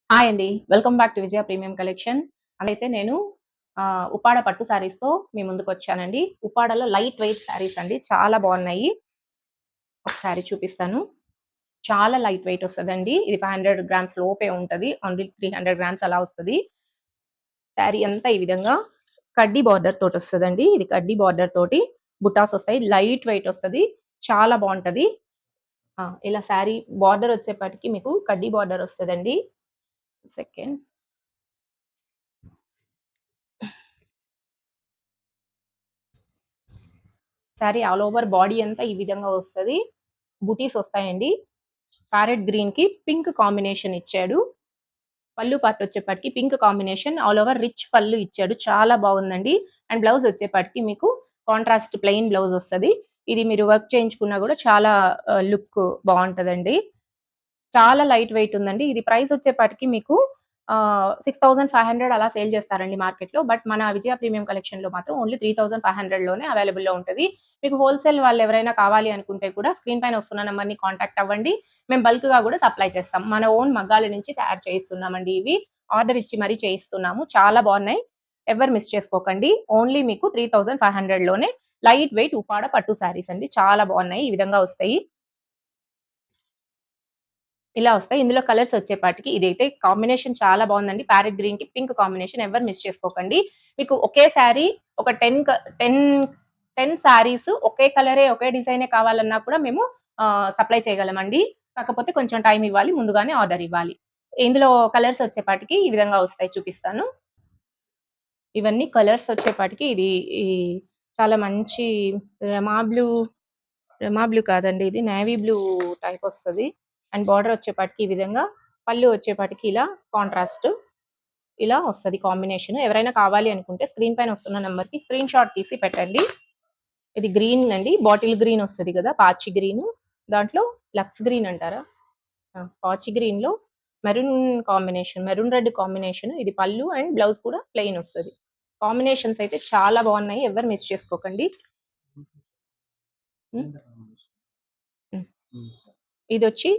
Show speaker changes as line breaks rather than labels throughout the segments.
Hi అండి. Welcome back to Vijaya premium collection. అయితే నేను ఉప్పాడ పట్టు శారీస్‌తో మీ ముందుకొచ్చానండి. ఉప్పాడలో లైట్ వెయిట్ శారీస్ అండి. చాలా బాగున్నాయి. ఒక శారీ చూపిస్తాను. చాలా లైట్ వెయిట్ వస్తదండి. ఇది 500 గ్రామ్స్ లోపే ఉంటది. ఓన్లీ 300 గ్రామ్స్ అలా వస్తది. శారీ అంతా ఈ విధంగా కడ్డీ బార్డర్ తోటొస్తదండి. ఇది కడ్డీ బార్డర్ తోటి బుటాస్ వస్తాయి. లైట్ వెయిట్ వస్తది. చాలా బావుంటది. ఇలా శారీ బార్డర్ వచ్చేప్పటికి మీకు కడ్డీ బార్డర్ వస్తదండి. Second sari all over body అంతా ఈ విధంగా వస్తది. బుటీస్ వస్తాయండి. ప్యారెట్ గ్రీన్‌కి పింక్ కాంబినేషన్ ఇచ్చాడు. పళ్ళు పార్ట్ వచ్చేప్పటికి pink combination all over rich పళ్ళు ఇచ్చాడు. చాలా బాగుందండి. అండ్ బ్లౌజ్ వచ్చేప్పటికి మీకు కాంట్రాస్ట్ ప్లెయిన్ బ్లౌజ్ వస్తది. ఇది మీరు వర్క్ చేయించుకున్నా గూడా చాలా లుక్ బావుంటదండి. చాలా లైట్ వెయిట్ ఉందండి. ఇది ప్రైస్ వచ్చేప్పటికి మీకు 6,500 అలా సేల్ చేస్తారండి మార్కెట్‌లో. బట్ మన విజయ ప్రీమియం కలెక్షన్‌లో మాత్రం ఓన్లీ 3,500 లోనే అవైలబుల్‌లో ఉంటది. మీకు హోల్‌సేల్ వాళ్ళెవరైనా కావాలి అనుకుంటే కూడా స్క్రీన్ పైన వస్తున్న నంబర్‌ని కాంటాక్ట్ అవ్వండి. మేము బల్క్‌గా గూడా సప్లై చేస్తాం. మన ఓన్ మగ్గాల నుంచి తయారు చేయిస్తున్నామండి ఇవి. ఆర్డర్ ఇచ్చి మరీ చేయిస్తున్నాము. చాలా బావున్నాయి. ఎవరు మిస్ చేసుకోకండి. ఓన్లీ మీకు 3,500 లోనే లైట్ వెయిట్ ఉప్పాడ పట్టు శారీస్ అండి. చాలా బావున్నాయి. ఈ విధంగా వస్తాయి. ఇలా వస్తాయి. ఇందులో కలర్స్ వచ్చేపాటికి ఇదైతే కాంబినేషన్ చాలా బావుందండి. ప్యారెట్ గ్రీన్‌కి పింక్ కాంబినేషన్ ఎవరు మిస్ చేసుకోకండి. మీకు ఒకే శారీ ఒక 10, 10 శారీస్ ఒకే కలరే, ఒకే డిజైనే కావాలన్నా కూడా మేము సప్లై చేయగలమండి. కాకపోతే కొంచెం టైమ్ ఇవ్వాలి. ముందుగానే ఆర్డర్ ఇవ్వాలి. ఇందులో కలర్స్ వచ్చేపాటికి ఈ విధంగా వస్తాయి చూపిస్తాను. ఇవన్నీ కలర్స్ వచ్చేపాటికి ఇది ఈ చాలా మంచి రమా బ్లూ రమా బ్లూ కాదండి ఇది నేవీ బ్లూ టైప్ వస్తది. అండ్ బార్డర్ వచ్చేపాటికి ఈ విధంగా, పళ్ళు వచ్చేపాటికి ఇలా కాంట్రాస్ట్ ఇలా వస్తది కాంబినేషన్. ఎవరైనా కావాలి అనుకుంటే స్క్రీన్ పైన వస్తున్న నంబర్‌కి స్క్రీన్ షాట్ తీసి పెట్టండి. ఇది గ్రీన్ అండి. బాటిల్ గ్రీన్ వస్తది కదా! పాచి గ్రీను. దాంట్లో లక్స్ గ్రీన్ అంటారా? పాచి గ్రీన్‌లో maroon combination, maroon red combination. ఇది పళ్ళు అండ్ బ్లౌజ్ కూడా ప్లెయిన్ వస్తది. కాంబినేషన్స్ అయితే చాలా బాగున్నాయి. ఎవరు మిస్ చేసుకోకండి. హ్మ్. హ్మ్. ఇదొచ్చి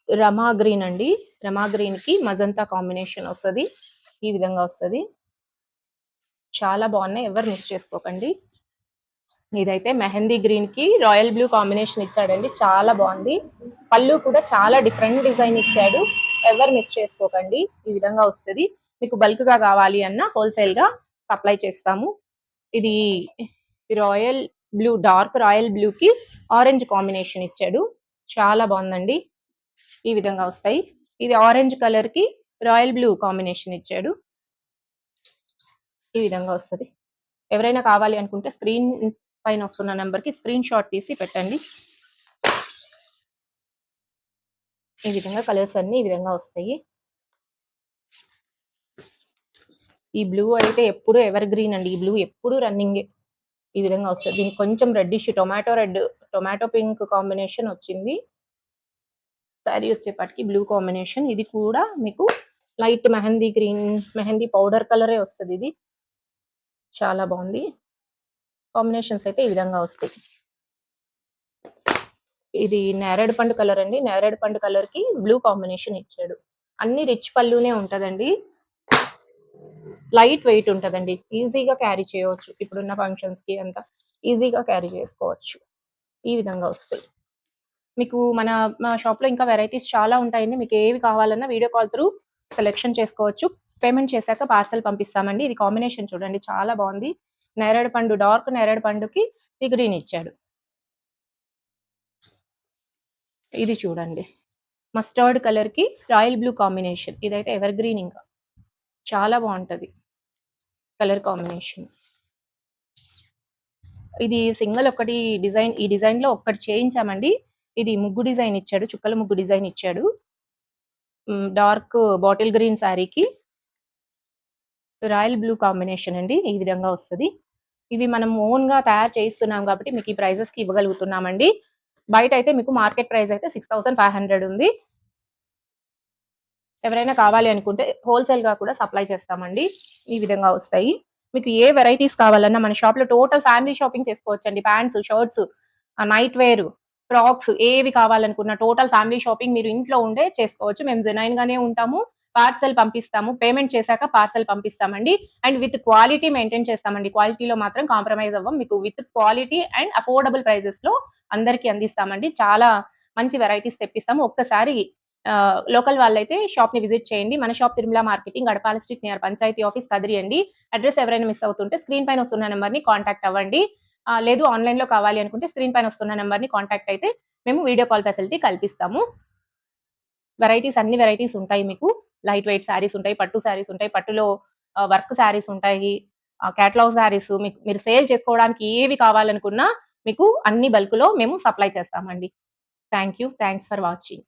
రమా గ్రీన్ అండి. రమా గ్రీన్‌కి మజంతా కాంబినేషన్ వస్తది. ఈ విధంగా వస్తది. చాలా బాగున్నాయి. ఎవరు మిస్ చేసుకోకండి. ఇదైతే మెహందీ గ్రీన్‌కి రాయల్ బ్లూ కాంబినేషన్ ఇచ్చాడండి. చాలా బాగుంది. పళ్ళు కూడా చాలా డిఫరెంట్ డిజైన్ ఇచ్చాడు. ఎవరు మిస్ చేసుకోకండి. ఈ విధంగా వస్తది. మీకు బల్క్‌గా కావాలి అన్నా హోల్‌సేల్‌గా సప్లై చేస్తాము. ఇది రాయల్ బ్లూ, డార్క్ రాయల్ బ్లూకి ఆరెంజ్ కాంబినేషన్ ఇచ్చాడు. చాలా బాగుందండి. ఈ విధంగా వస్తాయి. ఇది ఆరెంజ్ కలర్‌కి రాయల్ బ్లూ కాంబినేషన్ ఇచ్చాడు. ఈ విధంగా వస్తది. ఎవరైనా కావాలి అనుకుంటే స్క్రీన్ పైన వస్తున్న నంబర్‌కి స్క్రీన్ షాట్ తీసి పెట్టండి. ఈ విధంగా కలర్స్ అన్నీ ఈ విధంగా వస్తాయి. ఈ బ్లూ అయితే ఎప్పుడు ఎవర్ గ్రీన్ అండి. ఈ బ్లూ ఎప్పుడు రన్నింగే. ఈ విధంగా వస్తది. దీనికి కొంచెం reddish tomato red, tomato pink combination వచ్చింది. శారీ వచ్చేపాటికి బ్లూ కాంబినేషన్. ఇది కూడా మీకు light mehndi green, mehndi powder కలరే వస్తదిది. చాలా బావుంది. కాంబినేషన్స్ అయితే ఈ విధంగా వస్తాయి. ఇది నేరేడు పండు కలర్ అండి. నేరేడు పండు కలర్‌కి బ్లూ కాంబినేషన్ ఇచ్చాడు. అన్ని రిచ్ పళ్ళునే ఉంటదండి. లైట్ వెయిట్ ఉంటదండి. ఈజీగా క్యారీ చేయవచ్చు. ఇప్పుడున్న ఫంక్షన్స్‌కి అంతా ఈజీగా క్యారీ చేసుకోవచ్చు. ఈ విధంగా వస్తాయి. మీకు మా షాప్‌లో ఇంకా వెరైటీస్ చాలా ఉంటాయండి. మీకు ఏవి కావాలన్నా వీడియో కాల్ త్రూ సెలెక్షన్ చేసుకోవచ్చు. పేమెంట్ చేశాక పార్సెల్ పంపిస్తామండి. ఇది కాంబినేషన్ చూడండి చాలా బావుంది. నేరేడు పండు, డార్క్ నేరేడు పండుకి సీ గ్రీన్ ఇచ్చాడు. ఇది చూడండి. మస్టర్డ్ కలర్‌కి రాయల్ బ్లూ కాంబినేషన్. ఇదైతే ఎవర్ గ్రీన్ ఇంకా. చాలా బావుంటది కలర్ కాంబినేషన్. ఇది సింగిల్ ఒకటి డిజైన్, ఈ డిజైన్‌లో ఒక్కటి చేయించామండి. ఇది ముగ్గు డిజైన్ ఇచ్చాడు. చుక్కల ముగ్గు డిజైన్ ఇచ్చాడు. డార్క్ బాటిల్ గ్రీన్ శారీకి రాయల్ బ్లూ కాంబినేషన్ అండి. ఈ విధంగా వస్తది. ఇవి మనం ఓన్‌గా తయారు చేయిస్తున్నాం కాబట్టి మీకు ఈ ప్రైజెస్‌కి ఇవ్వగలుగుతున్నామండి. బయటైతే మీకు మార్కెట్ ప్రైస్ అయితే 6,500 ఉంది. ఎవరైనా కావాలి అనుకుంటే హోల్‌సేల్‌గా కూడా సప్లై చేస్తామండి. ఈ విధంగా వస్తాయి. మీకు ఏ వెరైటీస్ కావాలన్నా మన షాప్‌లో టోటల్ ఫ్యామిలీ షాపింగ్ చేసుకోవచ్చండి. Pants, shirts, night wear, frocks ఏవి కావాలనుకున్న టోటల్ ఫ్యామిలీ షాపింగ్ మీరు ఇంట్లో ఉండే చేసుకోవచ్చు. మేము జెన్యూన్‌గానే ఉంటాము. పార్సెల్ పంపిస్తాము. పేమెంట్ చేశాక పార్సెల్ పంపిస్తామండి. అండ్ విత్ క్వాలిటీ మెయింటైన్ చేస్తామండి. క్వాలిటీలో మాత్రం కాంప్రమైజ్ అవ్వం. మీకు విత్ క్వాలిటీ అండ్ అఫోర్డబుల్ ప్రైజెస్‌లో అందరికీ అందిస్తామండి. చాలా మంచి వెరైటీస్ తెప్పిస్తాము. ఒక్కసారి లోకల్ వాళ్ళైతే షాప్‌ని విజిట్ చేయండి. మన shop Tirumala marketing, Gadapala street near panchayati office, Kadiri అండి. అడ్రెస్ ఎవరైనా మిస్ అవుతుంటే స్క్రీన్ పైన వస్తున్న నంబర్‌ని కాంటాక్ట్ అవ్వండి. లేదు ఆన్‌లైన్‌లో కావాలి అనుకుంటే స్క్రీన్ పైన వస్తున్న నంబర్‌ని కాంటాక్ట్ అయితే మేము వీడియో కాల్ ఫెసిలిటీ కల్పిస్తాము. అన్ని వెరైటీస్ ఉంటాయి మీకు. లైట్ వెయిట్ శారీస్ ఉంటాయి. పట్టు శారీస్ ఉంటాయి. పట్టులో వర్క్ శారీస్ ఉంటాయి. కేటలాగ్ శారీస్ మీరు సేల్ చేసుకోవడానికి ఏవి కావాలనుకున్నా మీకు అన్ని బల్క్‌లో మేము సప్లై చేస్తామండి. Thank you. Thanks for watching.